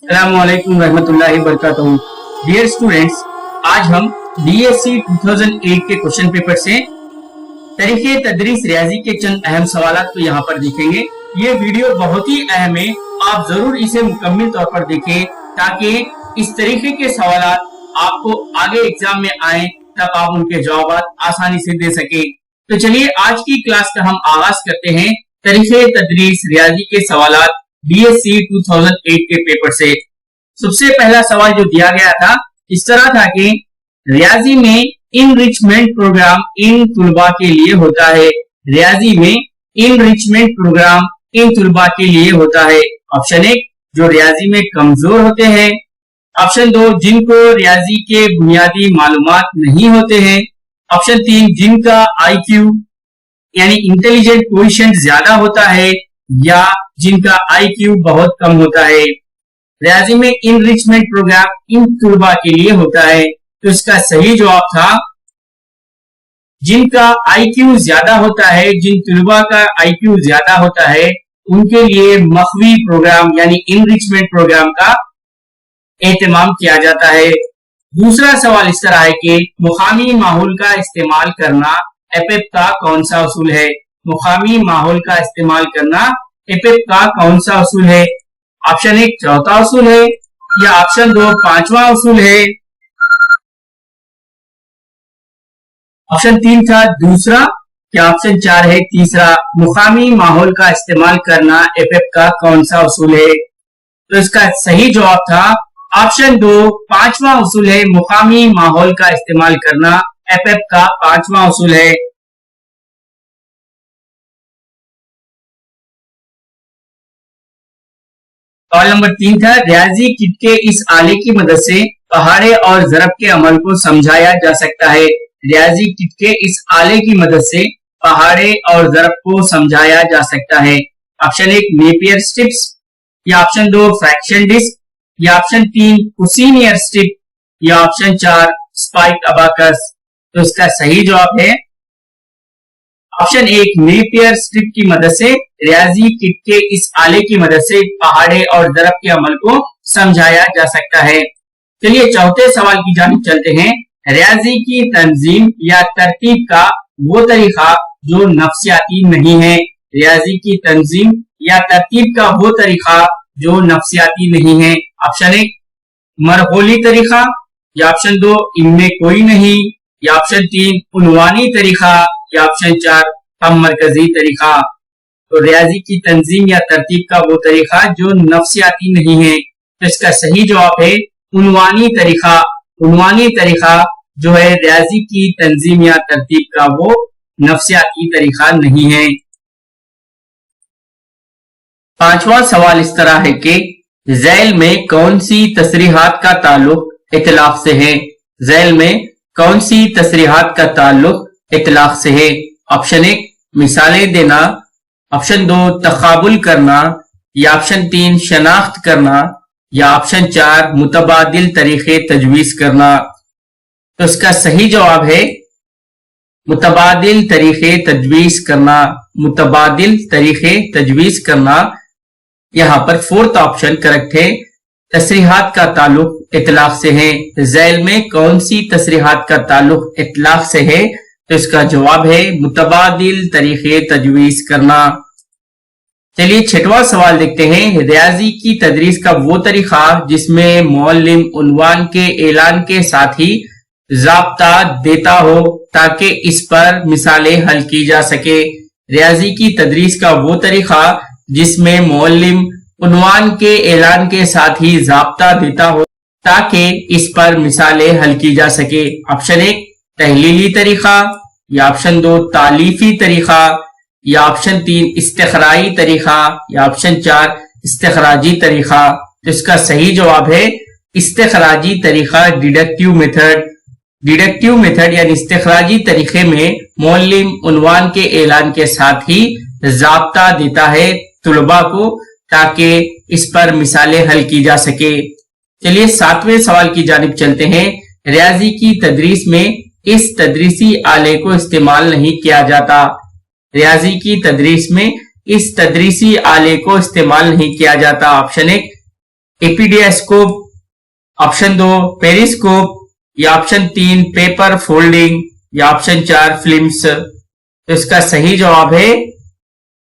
अस्सलामुअलैकुम रहमतुल्लाहि वबरकातुहू। Dear students, आज हम DSC 2008 के क्वेश्चन पेपर से तरीके तदरीस रियाजी के चंद अहम सवालात को यहाँ पर देखेंगे। ये वीडियो बहुत ही अहम है, आप जरूर इसे मुकम्मल तौर पर देखें ताकि इस तरीके के सवालात आपको आगे एग्जाम में आए तब आप उनके जवाब आसानी से दे सके। तो चलिए आज की क्लास का हम आगाज करते हैं तरीके तदरीस रियाजी के सवालात DSC 2008 के पेपर से। सबसे पहला सवाल जो दिया गया था इस तरह था कि रियाजी में इनरिचमेंट प्रोग्राम इन तुलबा के लिए होता है। रियाजी में इनरिचमेंट प्रोग्राम इन तुलबा के लिए होता है। ऑप्शन 1 जो रियाजी में कमजोर होते हैं। ऑप्शन 2 जिनको रियाजी के बुनियादी मालूमात नहीं होते हैं। ऑप्शन 3 जिनका IQ यानी इंटेलिजेंट कोएफिशिएंट ज्यादा होता है या जिनका IQ बहुत कम होता है। रियाजी में इनरिचमेंट प्रोग्राम इन तुलबा के लिए होता है, तो इसका सही जवाब था जिनका IQ ज्यादा होता है। जिन तुलबा का IQ ज्यादा होता है उनके लिए मख्वी प्रोग्राम यानी इनरिचमेंट प्रोग्राम का एहतमाम किया जाता है। दूसरा सवाल इस तरह है कि मुकामी माहौल का इस्तेमाल करना एपेप का कौन सा उसूल है। मुकामी माहौल का इस्तेमाल करना एपेप का कौन सा उसूल है। ऑप्शन 1 चौथा उसूल है या ऑप्शन 2 पांचवा उसूल है। ऑप्शन 3 था दूसरा या ऑप्शन 4 है तीसरा। मुकामी माहौल का इस्तेमाल करना एपेप का कौन सा उसूल है, तो इसका सही जवाब था ऑप्शन 2 पांचवा उसूल है। मुकामी माहौल का इस्तेमाल करना एपेप का पांचवा उसूल है। सवाल नंबर 3 था रियाजी किट के इस आले की मदद से पहाड़े और ज़रब के अमल को समझाया जा सकता है। रियाजी किट के इस आले की मदद से पहाड़े और ज़रब को समझाया जा सकता है। ऑप्शन 1 नेपियर स्ट्रिप्स या ऑप्शन 2 फ्रैक्शन डिस्क या ऑप्शन 3 कुसीनियर स्ट्रिप या ऑप्शन 4 स्पाइक अबाकस, तो इसका सही जवाब है ऑप्शन 1 नेपियर स्ट्रिप की मदद से रियाजी किट के इस आले की मदद से पहाड़े और ज़रब के अमल को समझाया जा सकता है। चलिए चौथे सवाल की जानिब चलते हैं। रियाजी की तंजीम या तरतीब का वो तरीका जो नफ्सियाती नहीं है। रियाजी की तंजीम या तरतीब का वो तरीका जो नफ्सियाती नहीं है। ऑप्शन 1 मरहोली तरीका या ऑप्शन 2 इनमें कोई नहीं या ऑप्शन 3 उन्वानी तरीका या ऑप्शन 4 हम मरकजी तरीका। तो रियाजी की तंजीम या तरतीब का वो तरीका जो नफ्सियाती नहीं है, तो इसका सही जवाब है उन्वानी तरीका। उन्वानी तरीका जो है रियाजी की तंजीम या तरतीब का वो नफ्सियाती तरीका नहीं है। पांचवा सवाल इस तरह है कि ज़ैल में कौन सी तसरीहात का ताल्लुक इतलाफ से है। ज़ैल में कौन सी तसरीहात का ताल्लुक इतलाफ से है। ऑप्शन 1 मिसालें देना, ऑप्शन 2 तकाबुल करना या ऑप्शन 3 शनाख्त करना या ऑप्शन 4 मुतबादिल तरीके तजवीज करना, तो इसका सही जवाब है मुतबादिल तरीके तजवीज करना। मुतबादिल तरीके तजवीज करना, यहाँ पर फोर्थ ऑप्शन करेक्ट है। तसरीहात का ताल्लुक इतलाफ से है। ज़ैल में कौन सी तसरीहात का ताल्लुक इतलाफ से है, तो इसका जवाब है मुतबादिल तरीके तजवीज करना। चलिए छठवां सवाल देखते हैं। रियाजी की तदरीस का वो तरीका जिसमें मुअल्लिम उन्वान के ऐलान के साथ ही ज़ाब्ता देता हो ताकि इस पर मिसालें हल की जा सके। रियाजी की तदरीस का वो तरीका जिसमें मुअल्लिम उन्वान के ऐलान के साथ ही ज़ाब्ता देता हो ताकि इस पर मिसालें हल की जा सके। ऑप्शन 1 तहलीली तरीका या ऑप्शन 2 तालीफी तरीका या ऑप्शन 3 इस्तिखराई तरीका या ऑप्शन 4 इस्तिखराजी तरीका, तो इसका सही जवाब है इस्तिखराजी तरीका डिडक्टिव मेथड। डिडक्टिव मेथड यानी इस्तिखराजी तरीके में मुअल्लिम उन्वान के ऐलान के साथ ही ज़ाब्ता देता है तुलबा को ताकि इस पर मिसालें हल की जा सके। चलिए सातवें सवाल की जानिब चलते हैं। रियाजी की तदरीस में इस तदरीसी आले को इस्तेमाल नहीं किया जाता। रियाजी की तदरीस में इस तदरीसी आले को इस्तेमाल नहीं किया जाता। ऑप्शन 1 एपीडियास्कोप, ऑप्शन 2 पेरिस्कोप, या ऑप्शन 3 पेपर फोल्डिंग, या ऑप्शन 4 फिल्म्स। तो इसका सही जवाब है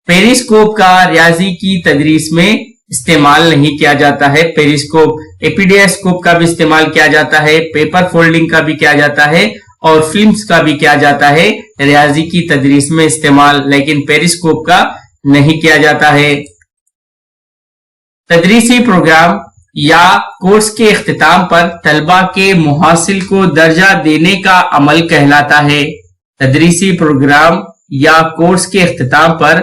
पेरिस्कोप का रियाजी की तदरीस में इस्तेमाल नहीं किया जाता है। पेरिस्कोप एपीडियास्कोप का भी इस्तेमाल किया जाता है, पेपर फोल्डिंग का भी किया जाता है और फिल्म्स का भी किया जाता है रियाजी की तदरीस में इस्तेमाल, लेकिन पेरिस्कोप का नहीं किया जाता है। तदरीसी प्रोग्राम या कोर्स के इख्तिताम पर तलबा के मुहासिल को दर्जा देने का अमल कहलाता है। तदरीसी प्रोग्राम या कोर्स के इख्तिताम पर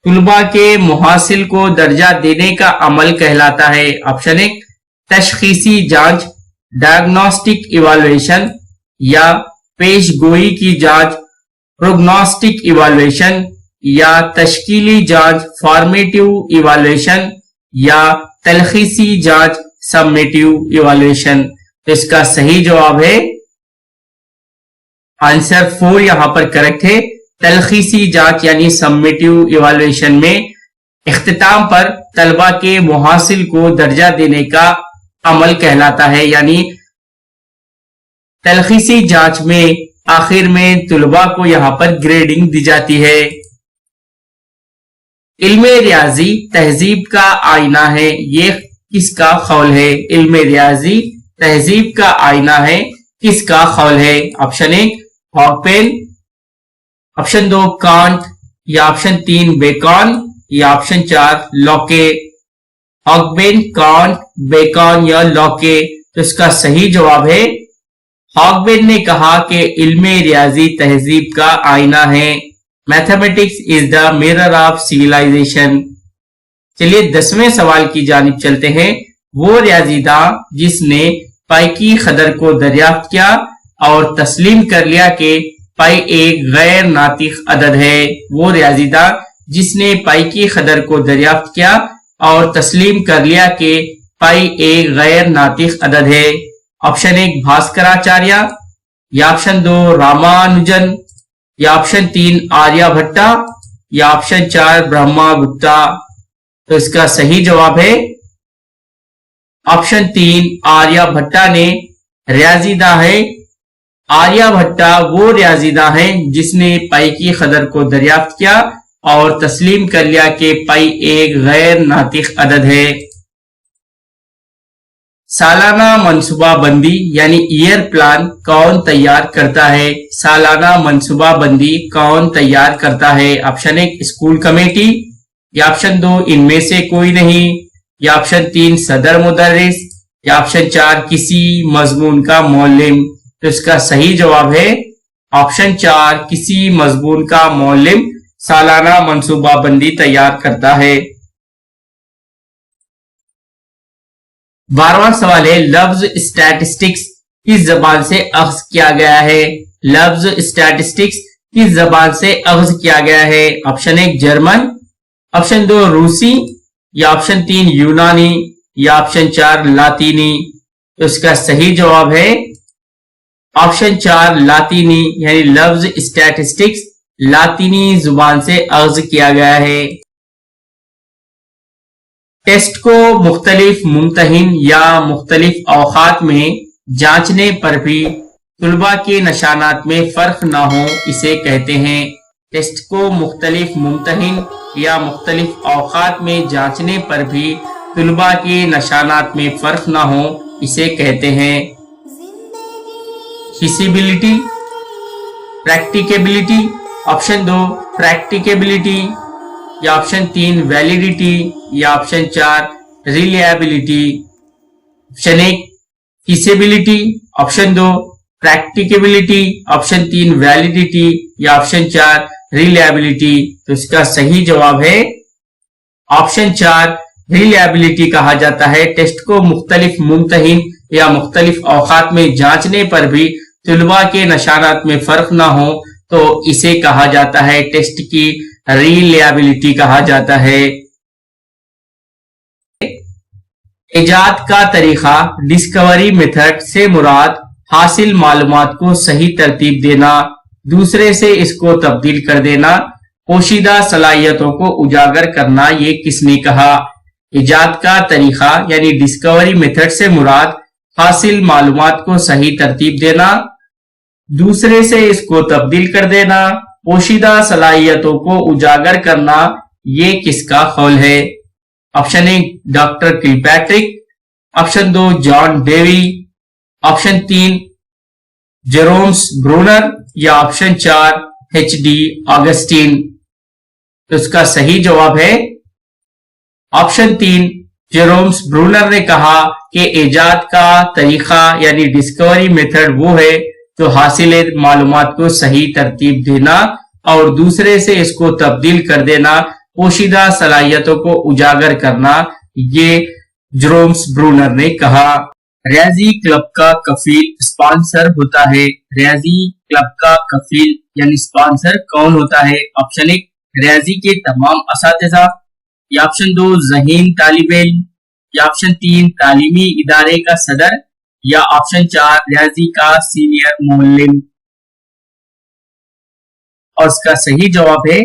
तलबा के मुहासिल को दर्जा देने का अमल कहलाता है। ऑप्शन 1 तशखीसी जांच, डायग्नोस्टिक इवैल्यूएशन, या पेशगोई की जांच, प्रोग्नोस्टिक इवैल्यूएशन, या तशकीली जांच, फॉर्मेटिव इवैल्यूएशन, या तलखीसी जांच, सबमेटिव इवैल्यूएशन। तो इसका सही जवाब है आंसर 4 यहां पर करेक्ट है। तलखीसी जांच यानी सबमेटिव इवैल्यूएशन में इख्तिताम पर तलबा के मुहासिल को दर्जा देने का अमल कहलाता है, यानी तलखीसी जांच में आखिर में तलबा को यहां पर ग्रेडिंग दी जाती है। इल्मे रियाजी तहजीब का आईना है, ये किसका कौल है? इल्मे रियाजी तहजीब का आईना है, किसका कौल है? ऑप्शन 1 हॉकपेन, ऑप्शन 2 कांट, या ऑप्शन 3 बेकन, या ऑप्शन 4 लॉके। हॉकबेन, कांट, बेकन या लॉके। तो इसका सही जवाब है हॉकबेन ने कहा कि इल्मे रियाजी तहजीब का आईना है। Mathematics is the mirror of civilisation. चलिए 10वें सवाल की जानिब चलते हैं। वो रियाजीदां जिसने पाई की कदर को दरियाफ्त किया और तस्लीम कर लिया कि पाई एक गैर नातिक अदद है। वो रियाजीदां जिसने पाई की कदर को दरियाफ्त किया और तस्लीम कर लिया कि पाई एक गैर नातिक अदद है। ऑप्शन 1 भास्कराचार्य, या ऑप्शन 2 रामानुजन, या ऑप्शन 3 आर्यभट्टा, या ऑप्शन 4 ब्रह्मगुप्ता। तो इसका सही जवाब है ऑप्शन 3 आर्यभट्टा ने रियाजीदा है। आर्यभट्टा वो रियाजीदा है जिसने पाई की कदर को दरियाफ्त किया और तस्लीम कर लिया कि पाई एक गैर नातिक अदद है। सालाना मनसूबा बंदी यानी ईयर प्लान कौन तैयार करता है? सालाना मनसूबा बंदी कौन तैयार करता है? ऑप्शन 1 स्कूल कमेटी, या ऑप्शन 2 इनमें से कोई नहीं, या ऑप्शन 3 सदर मुदर्रिस, या ऑप्शन 4 किसी मजमून का मौलिम। तो इसका सही जवाब है ऑप्शन 4 किसी मजमून का मौलिम सालाना मनसूबा बंदी तैयार करता है। 12वां सवाल है लफ्ज स्टैटिस्टिक्स किस जबान से अख्ज किया गया है? लफ्ज स्टैटिस्टिक्स किस जबान से अख्ज किया गया है? ऑप्शन 1 जर्मन, ऑप्शन 2 रूसी, या ऑप्शन 3 यूनानी, या ऑप्शन 4 लातीनी। तो इसका सही जवाब है ऑप्शन 4 लातीनी, यानी लफ्ज स्टैटिस्टिक्स लातीनी जुबान से अख्ज किया गया है। टेस्ट को मुख्तलिफ मुमतहिन या मुख्तलिफ औकात में जांचने पर भी तुलबा के निशानात में फर्क ना हो इसे कहते हैं। टेस्ट को मुख्तलिफ मुमतहिन या मुख्तलिफ औकात में जांचने पर भी तुलबा के निशानात में फर्क ना हो इसे कहते हैं। फिजिबिलिटी, प्रैक्टिकेबिलिटी, ऑप्शन 2 प्रैक्टिकेबिलिटी, या ऑप्शन 3 वैलिडिटी, या option 4 reliability. Option 1 feasibility, option 2 practicability, option 3 validity, या ऑप्शन 4 रिलायबिलिटी। तो इसका सही जवाब है ऑप्शन 4 रिलायबिलिटी कहा जाता है। टेस्ट को मुख्तलिफ मुमतहिन या मुख्तलिफ औकात में जांचने पर भी तुलबा के निशानात में फर्क ना हो तो इसे कहा जाता है टेस्ट की रिलायबिलिटी कहा जाता है। इजाद का तरीका डिस्कवरी मेथड से मुराद हासिल मालूमात को सही तरतीब देना, दूसरे से इसको तब्दील कर देना, पोशीदा सलाहियतों को उजागर करना। ये किसने कहा? ایجاد کا طریقہ یعنی ڈسکوری میتھڈ سے مراد حاصل معلومات کو صحیح ترتیب دینا، دوسرے سے اس کو تبدیل کر دینا، پوشیدہ صلاحیتوں کو اجاگر کرنا، یہ کس کا قول ہے؟ آپشن 1 ڈاکٹر کل پیٹرک، آپشن 2 جان ڈیوی، آپشن 3 جیرومس برونر یا آپشن 4 ایچ ڈی آگسٹین۔ تو اس کا صحیح جواب ہے آپشن 3 جیرومس برونر نے کہا کہ ایجاد کا طریقہ یعنی ڈسکوری میتھڈ وہ ہے جو حاصل معلومات کو صحیح ترتیب دینا اور دوسرے سے اس کو تبدیل کر دینا، پوشیدہ صلاحیتوں کو اجاگر کرنا، یہ جیرومس برونر نے کہا۔ ریاضی کلب کا کفیل اسپانسر ہوتا ہے، ریاضی کلب کا کفیل یعنی اسپانسر کون ہوتا ہے؟ آپشن 1 ریاضی کے تمام اساتذہ، یا آپشن 2 ذہین طالب علم، یا آپشن 3 تعلیمی ادارے کا صدر، یا آپشن 4 ریاضی کا سینئر معلم۔ اور اس کا صحیح جواب ہے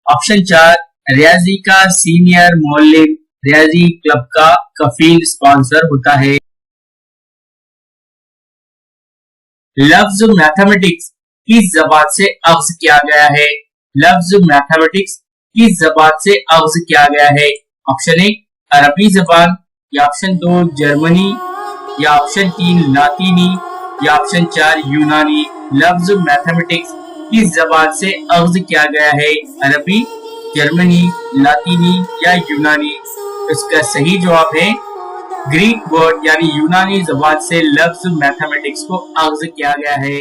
آپشن 4 ریاضی کا سینئر معلم ریاضی کلب کا کفیل اسپانسر ہوتا ہے۔ لفظ میتھمیٹکس کس زبان سے اخذ کیا گیا ہے؟ لفظ میتھمیٹکس کس زبان سے اخذ کیا گیا ہے؟ آپشن 1 عربی زبان، یا آپشن 2 جرمنی، یا آپشن 3 لاطینی، یا آپشن 4 یونانی۔ لفظ میتھمیٹکس کس زبان سے اخذ کیا گیا ہے؟ عربی، جرمنی، لاطینی یا یونانی؟ اس کا صحیح جواب ہے گریک ورڈ یعنی یونانی زبان سے لفظ میتھمیٹکس کو اخذ کیا گیا ہے۔